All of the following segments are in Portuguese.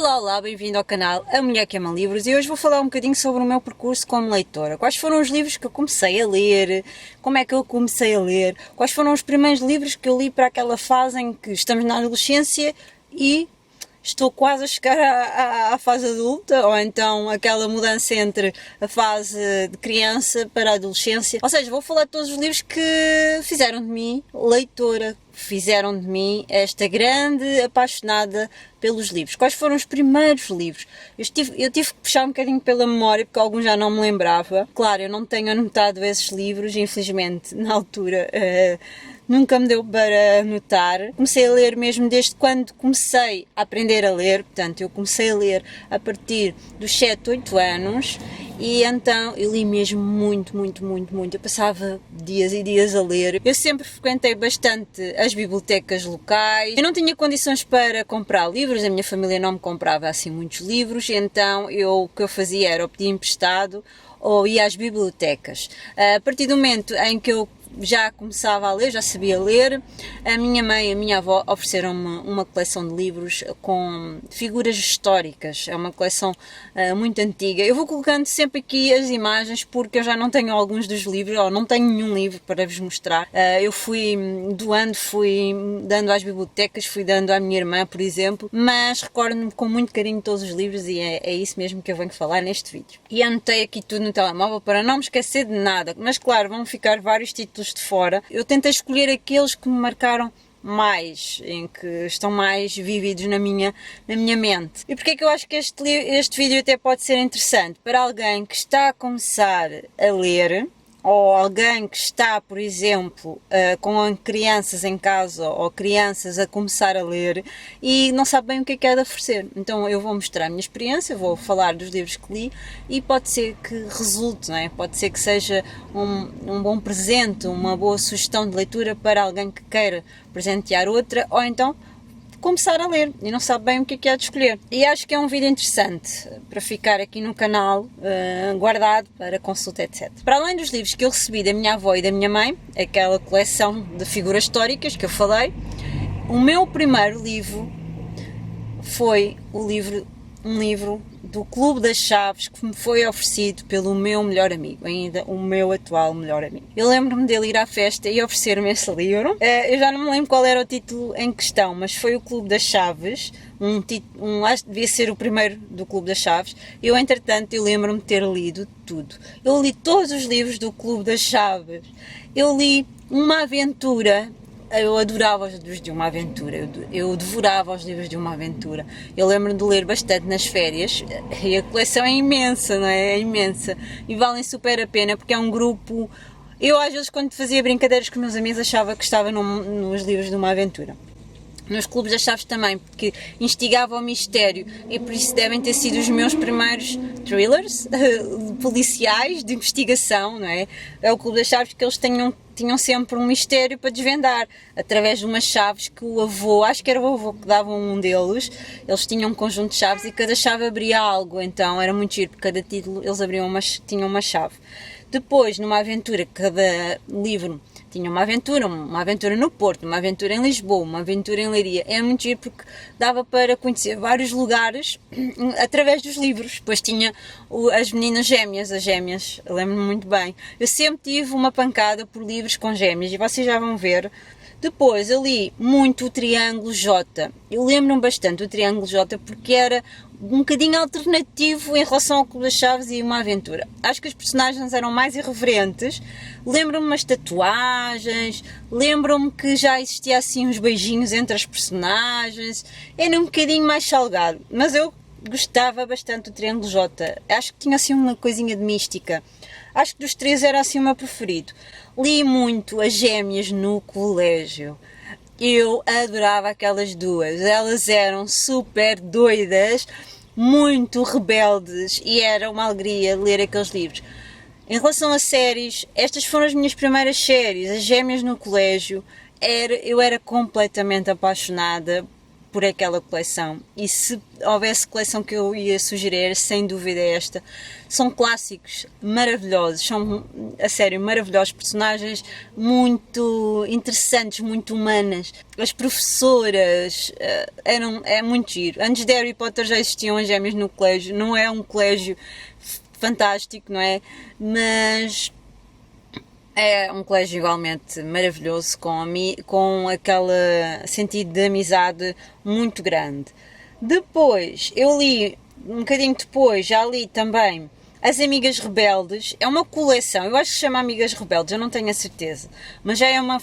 Olá, olá, bem-vindo ao canal A Mulher que Ama Livros e hoje vou falar um bocadinho sobre o meu percurso como leitora. Quais foram os livros que eu comecei a ler, como é que eu comecei a ler, quais foram os primeiros livros que eu li para aquela fase em que estamos na adolescência e estou quase a chegar à fase adulta, ou então aquela mudança entre a fase de criança para a adolescência. Ou seja, vou falar de todos os livros que fizeram de mim leitora, fizeram de mim esta grande apaixonada pelos livros. Quais foram os primeiros livros? Eu tive que puxar um bocadinho pela memória, porque alguns já não me lembrava. Claro, eu não tenho anotado esses livros, infelizmente, na altura nunca me deu para anotar. Comecei a ler mesmo desde quando comecei a aprender a ler, portanto, eu comecei a ler a partir dos 7, 8 anos e então eu li mesmo muito. Eu passava dias e dias a ler. Eu sempre frequentei bastante as bibliotecas locais. Eu não tinha condições para comprar livros, a minha família não me comprava assim muitos livros, então o que eu fazia era pedir emprestado ou ia às bibliotecas. A partir do momento em que eu já começava a ler, já sabia ler, a minha mãe e a minha avó ofereceram-me uma coleção de livros com figuras históricas, é uma coleção muito antiga. Eu vou colocando sempre aqui as imagens porque eu já não tenho alguns dos livros, ou não tenho nenhum livro para vos mostrar. Eu fui dando às bibliotecas, fui dando à minha irmã, por exemplo, mas recordo-me com muito carinho todos os livros e é isso mesmo que eu venho falar neste vídeo. E anotei aqui tudo no telemóvel para não me esquecer de nada, mas claro, vão ficar vários títulos de fora. Eu tentei escolher aqueles que me marcaram mais, em que estão mais vívidos na minha mente. E porque é que eu acho que este vídeo até pode ser interessante? Para alguém que está a começar a ler, ou alguém que está, por exemplo, com crianças em casa ou crianças a começar a ler e não sabe bem o que é de oferecer. Então eu vou mostrar a minha experiência, vou falar dos livros que li e pode ser que resulte, não é? Pode ser que seja um bom presente, uma boa sugestão de leitura para alguém que queira presentear outra, ou então começar a ler e não sabe bem o que há de escolher. E acho que é um vídeo interessante para ficar aqui no canal, guardado para consulta, etc. Para além dos livros que eu recebi da minha avó e da minha mãe, aquela coleção de figuras históricas que eu falei, o meu primeiro livro foi um livro do Clube das Chaves que me foi oferecido pelo meu melhor amigo, ainda o meu atual melhor amigo. Eu lembro-me dele ir à festa e oferecer-me esse livro. Eu já não me lembro qual era o título em questão, mas foi o Clube das Chaves, acho que devia ser o primeiro do Clube das Chaves. Eu, entretanto, eu lembro-me de ter lido tudo. Eu li todos os livros do Clube das Chaves. Eu li Uma Aventura. Eu adorava os livros de Uma Aventura, eu devorava os livros de Uma Aventura. Eu lembro-me de ler bastante nas férias e a coleção é imensa, não é? É imensa e valem super a pena porque é um grupo. Eu às vezes quando fazia brincadeiras com meus amigos achava que estava nos livros de Uma Aventura. Nos Clubes das Chaves também, porque instigava o mistério e por isso devem ter sido os meus primeiros thrillers policiais de investigação, não é? É o Clube das Chaves que eles tinham sempre um mistério para desvendar, através de umas chaves que o avô, acho que era o avô que dava um deles, eles tinham um conjunto de chaves e cada chave abria algo, então era muito giro, porque cada título eles tinham uma chave. Depois, numa aventura, cada livro tinha uma aventura no Porto, uma aventura em Lisboa, uma aventura em Leiria. É muito giro porque dava para conhecer vários lugares através dos livros. Depois tinha as meninas gêmeas, as gêmeas, lembro-me muito bem. Eu sempre tive uma pancada por livros com gêmeas e vocês já vão ver. Depois eu li muito o Triângulo J. Eu lembro-me bastante do Triângulo J porque era um bocadinho alternativo em relação ao Clube das Chaves e Uma Aventura. Acho que os personagens eram mais irreverentes. Lembro-me umas tatuagens, lembro-me que já existia assim uns beijinhos entre as personagens. Era um bocadinho mais salgado, mas eu gostava bastante do Triângulo J. Acho que tinha assim uma coisinha de mística. Acho que dos três era assim o meu preferido. Li muito As Gêmeas no colégio. Eu adorava aquelas duas. Elas eram super doidas, muito rebeldes e era uma alegria ler aqueles livros. Em relação a séries, estas foram as minhas primeiras séries. As Gêmeas no colégio. Eu era completamente apaixonada por aquela coleção. E se houvesse coleção que eu ia sugerir, sem dúvida é esta. São clássicos maravilhosos, são a sério maravilhosos, personagens muito interessantes, muito humanas. As professoras é muito giro. Antes de Harry Potter já existiam as gêmeas no colégio, não é um colégio fantástico, não é? Mas é um colégio igualmente maravilhoso, com aquele sentido de amizade muito grande. Depois, eu li, um bocadinho depois, já li também As Amigas Rebeldes. É uma coleção, eu acho que se chama Amigas Rebeldes, eu não tenho a certeza. Mas já é uma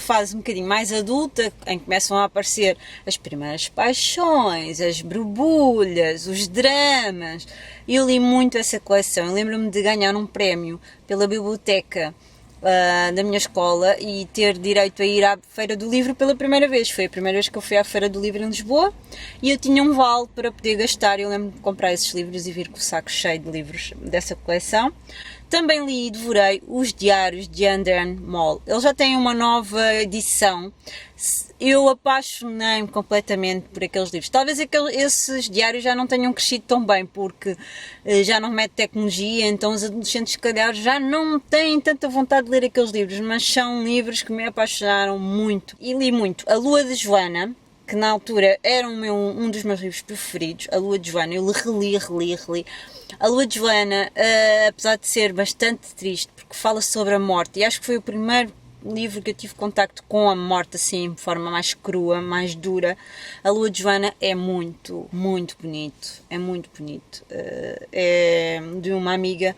fase um bocadinho mais adulta, em que começam a aparecer as primeiras paixões, as borbulhas, os dramas. Eu li muito essa coleção. Eu lembro-me de ganhar um prémio pela biblioteca da minha escola e ter direito a ir à Feira do Livro pela primeira vez. Foi a primeira vez que eu fui à Feira do Livro em Lisboa e eu tinha um vale para poder gastar. Eu lembro-me de comprar esses livros e vir com o saco cheio de livros dessa coleção. Também li e devorei Os Diários de Anderson Moll. Ele já tem uma nova edição. Eu apaixonei-me completamente por aqueles livros. Talvez esses diários já não tenham crescido tão bem, porque já não mete tecnologia, então os adolescentes, se calhar, já não têm tanta vontade de ler aqueles livros, mas são livros que me apaixonaram muito. E li muito A Lua de Joana, que na altura era um dos meus livros preferidos. A Lua de Joana, eu reli. A Lua de Joana, apesar de ser bastante triste, porque fala sobre a morte, e acho que foi o primeiro livro que eu tive contacto com a morte assim, de forma mais crua, mais dura. A Lua de Joana é muito, muito bonito. É muito bonito. É de uma amiga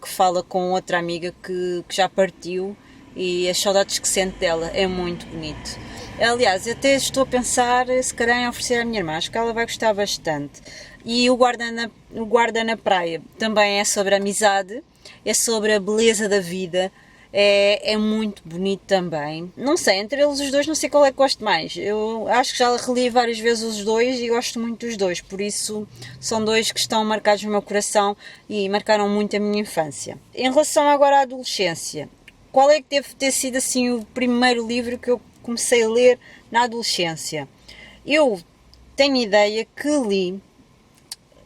que fala com outra amiga que já partiu e as saudades que sente dela. É muito bonito. Aliás, eu até estou a pensar se calhar em oferecer à minha irmã, acho que ela vai gostar bastante. E o Guarda na Praia também é sobre a amizade, é sobre a beleza da vida. É muito bonito também. Não sei, entre eles os dois não sei qual é que gosto mais. Eu acho que já reli várias vezes os dois e gosto muito dos dois. Por isso são dois que estão marcados no meu coração e marcaram muito a minha infância. Em relação agora à adolescência, qual é que deve ter sido assim o primeiro livro que eu comecei a ler na adolescência? Eu tenho ideia que li,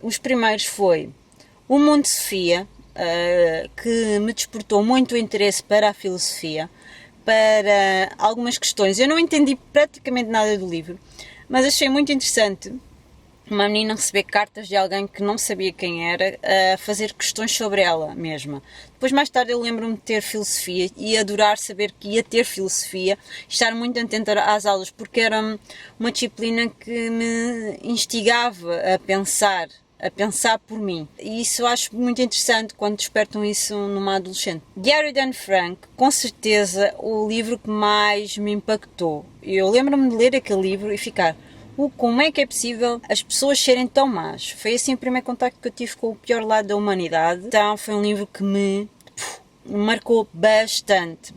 os primeiros foi O Mundo de Sofia, que me despertou muito o interesse para a filosofia, para algumas questões. Eu não entendi praticamente nada do livro, mas achei muito interessante uma menina receber cartas de alguém que não sabia quem era, a fazer questões sobre ela mesma. Depois, mais tarde, eu lembro-me de ter filosofia e adorar saber que ia ter filosofia, estar muito atenta às aulas, porque era uma disciplina que me instigava a pensar por mim. E isso eu acho muito interessante quando despertam isso numa adolescente. Diário de Anne Frank, com certeza o livro que mais me impactou. Eu lembro-me de ler aquele livro e ficar: como é que é possível as pessoas serem tão más? Foi assim o primeiro contacto que eu tive com o pior lado da humanidade. Então foi um livro que me marcou bastante.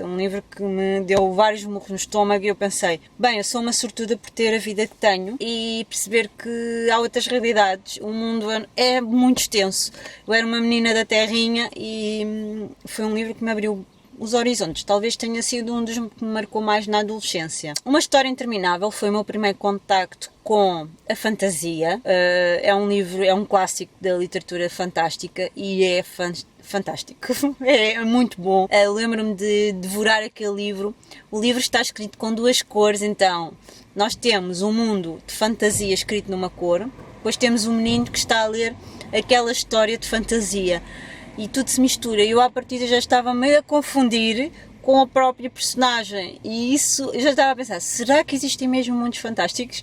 Um livro que me deu vários murros no estômago e eu pensei, bem, eu sou uma sortuda por ter a vida que tenho e perceber que há outras realidades. O mundo é muito extenso. Eu era uma menina da terrinha e foi um livro que me abriu os horizontes. Talvez tenha sido um dos que me marcou mais na adolescência. Uma História Interminável foi o meu primeiro contacto com a fantasia. É um livro, é um clássico da literatura fantástica e é fantástico. É muito bom. Lembro-me de devorar aquele livro. O livro está escrito com duas cores, então nós temos um mundo de fantasia escrito numa cor, depois temos um menino que está a ler aquela história de fantasia. E tudo se mistura. Eu à partida já estava meio a confundir com a própria personagem. E isso, eu já estava a pensar, será que existem mesmo mundos fantásticos?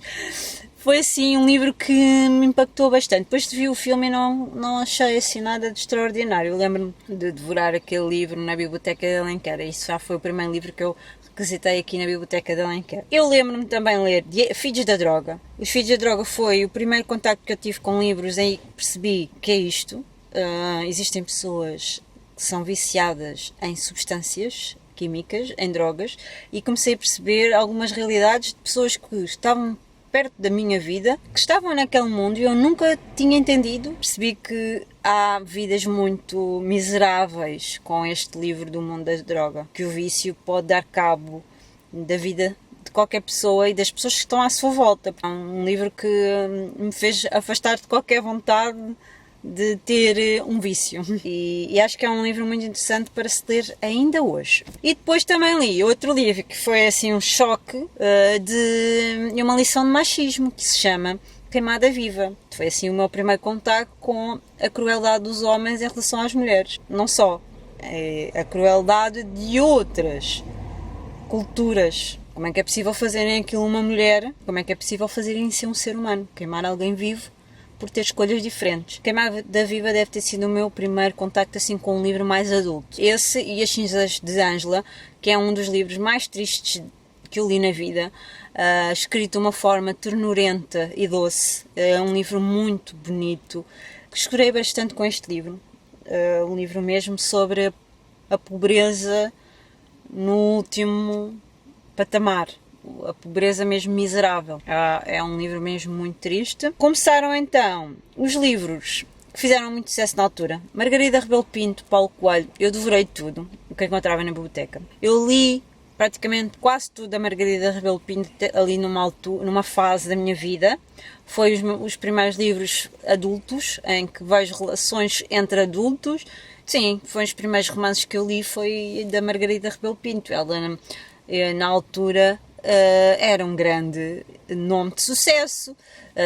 Foi assim um livro que me impactou bastante. Depois de vi o filme e não achei assim nada de extraordinário. Eu lembro-me de devorar aquele livro na Biblioteca de Alenquer. Isso já foi o primeiro livro que eu requisitei aqui na Biblioteca de Alenquer. Eu lembro-me também de ler Filhos da Droga. Os Filhos da Droga foi o primeiro contacto que eu tive com livros em que percebi que é isto. Existem pessoas que são viciadas em substâncias químicas, em drogas, e comecei a perceber algumas realidades de pessoas que estavam perto da minha vida, que estavam naquele mundo e eu nunca tinha entendido. Percebi que há vidas muito miseráveis com este livro do mundo da droga, que o vício pode dar cabo da vida de qualquer pessoa e das pessoas que estão à sua volta. É um livro que me fez afastar de qualquer vontade de ter um vício. E acho que é um livro muito interessante para se ler ainda hoje. E depois também li outro livro que foi assim um choque de uma lição de machismo que se chama Queimada Viva. Foi assim o meu primeiro contacto com a crueldade dos homens em relação às mulheres. Não só a crueldade de outras culturas. Como é que é possível fazerem aquilo uma mulher? Como é que é possível fazerem isso um ser humano? Queimar alguém vivo por ter escolhas diferentes. Queimada Viva deve ter sido o meu primeiro contacto assim com um livro mais adulto. Esse e As Cinzas de Ângela, que é um dos livros mais tristes que eu li na vida, escrito de uma forma ternurenta e doce. É um livro muito bonito. Chorei bastante com este livro. Um livro mesmo sobre a pobreza no último patamar. A pobreza mesmo miserável. É um livro mesmo muito triste. Começaram então os livros que fizeram muito sucesso na altura. Margarida Rebelo Pinto, Paulo Coelho. Eu devorei tudo o que encontrava na biblioteca. Eu li praticamente quase tudo da Margarida Rebelo Pinto ali numa fase da minha vida. Foi os primeiros livros adultos em que vejo relações entre adultos. Sim, foi os primeiros romances que eu li, foi da Margarida Rebelo Pinto. Ela na altura era um grande nome de sucesso,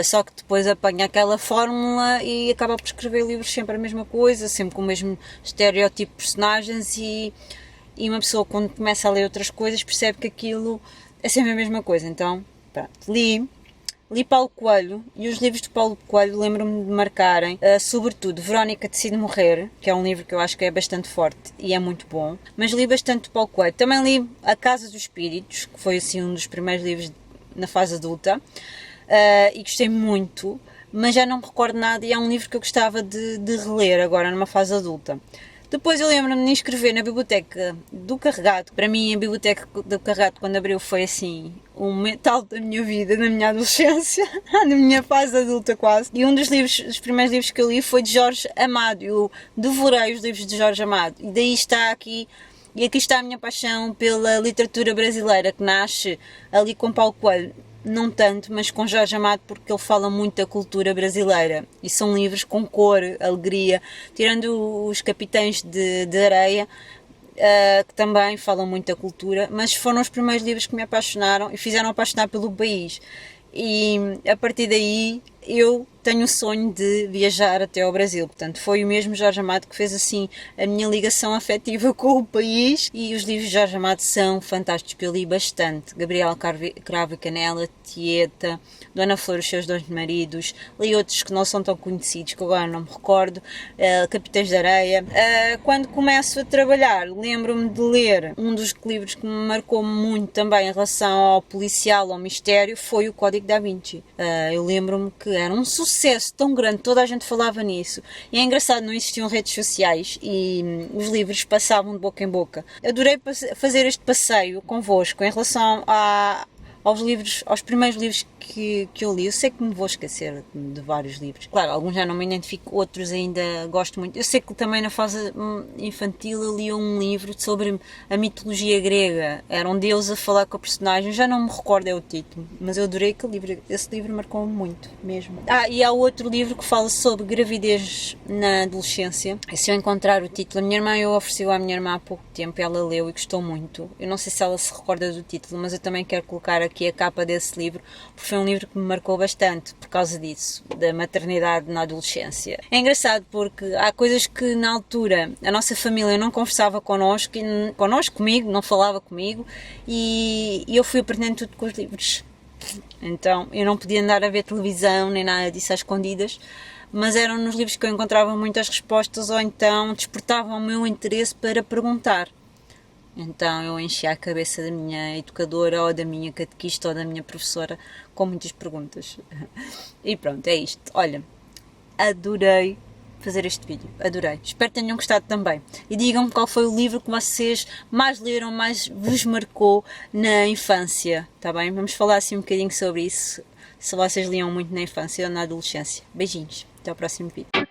só que depois apanha aquela fórmula e acaba por escrever livros sempre a mesma coisa, sempre com o mesmo estereótipo de personagens e uma pessoa quando começa a ler outras coisas percebe que aquilo é sempre a mesma coisa. Então, pronto, li Paulo Coelho e os livros de Paulo Coelho lembro-me de marcarem, sobretudo Verónica Decide Morrer, que é um livro que eu acho que é bastante forte e é muito bom, mas li bastante de Paulo Coelho. Também li A Casa dos Espíritos, que foi assim um dos primeiros livros na fase adulta, e gostei muito, mas já não me recordo nada e é um livro que eu gostava de reler agora numa fase adulta. Depois eu lembro-me de escrever na biblioteca do Carregado. Para mim a biblioteca do Carregado quando abriu foi assim um metal da minha vida, da minha adolescência, na minha fase adulta quase. E um dos primeiros livros que eu li foi de Jorge Amado. Eu devorei os livros de Jorge Amado. E daí está aqui a minha paixão pela literatura brasileira, que nasce ali com Paulo Coelho. Não tanto, mas com Jorge Amado, porque ele fala muito da cultura brasileira. E são livros com cor, alegria, tirando os Capitães de Areia, que também falam muito da cultura, mas foram os primeiros livros que me apaixonaram e fizeram apaixonar pelo país. E a partir daí eu tenho o sonho de viajar até ao Brasil. Portanto, foi o mesmo Jorge Amado que fez assim a minha ligação afetiva com o país. E os livros de Jorge Amado são fantásticos, eu li bastante. Gabriela Cravo e Canela, Tieta, Dona Flor, Os Seus Dons de Maridos. Li outros que não são tão conhecidos, que agora não me recordo. Capitães de Areia. Quando começo a trabalhar, lembro-me de ler um dos livros que me marcou muito também em relação ao policial, ao mistério, foi o Código da Vinci. Eu lembro-me que era um sucesso tão grande, toda a gente falava nisso. E é engraçado, não existiam redes sociais e os livros passavam de boca em boca. Adorei fazer este passeio convosco em relação aos primeiros livros que eu li. Eu sei que me vou esquecer de vários livros. Claro, alguns já não me identifico, outros ainda gosto muito. Eu sei que também na fase infantil eu li um livro sobre a mitologia grega. Era um deus a falar com a personagem, já não me recordo o título, mas eu adorei aquele livro. Esse livro marcou-me muito, mesmo. E há outro livro que fala sobre gravidez na adolescência. E se eu encontrar o título, eu ofereci à minha irmã há pouco tempo, ela leu e gostou muito. Eu não sei se ela se recorda do título, mas eu também quero colocar aqui a capa desse livro, porque foi um livro que me marcou bastante por causa disso, da maternidade na adolescência. É engraçado porque há coisas que na altura a nossa família não conversava comigo, não falava comigo e eu fui aprendendo tudo com os livros. Então eu não podia andar a ver televisão nem nada disso às escondidas, mas eram nos livros que eu encontrava muitas respostas ou então despertavam o meu interesse para perguntar. Então eu enchi a cabeça da minha educadora ou da minha catequista ou da minha professora com muitas perguntas. E pronto, é isto. Olha, adorei fazer este vídeo, adorei. Espero que tenham gostado também. E digam-me qual foi o livro que vocês mais leram, mais vos marcou na infância, tá bem? Vamos falar assim um bocadinho sobre isso, se vocês liam muito na infância ou na adolescência. Beijinhos, até ao próximo vídeo.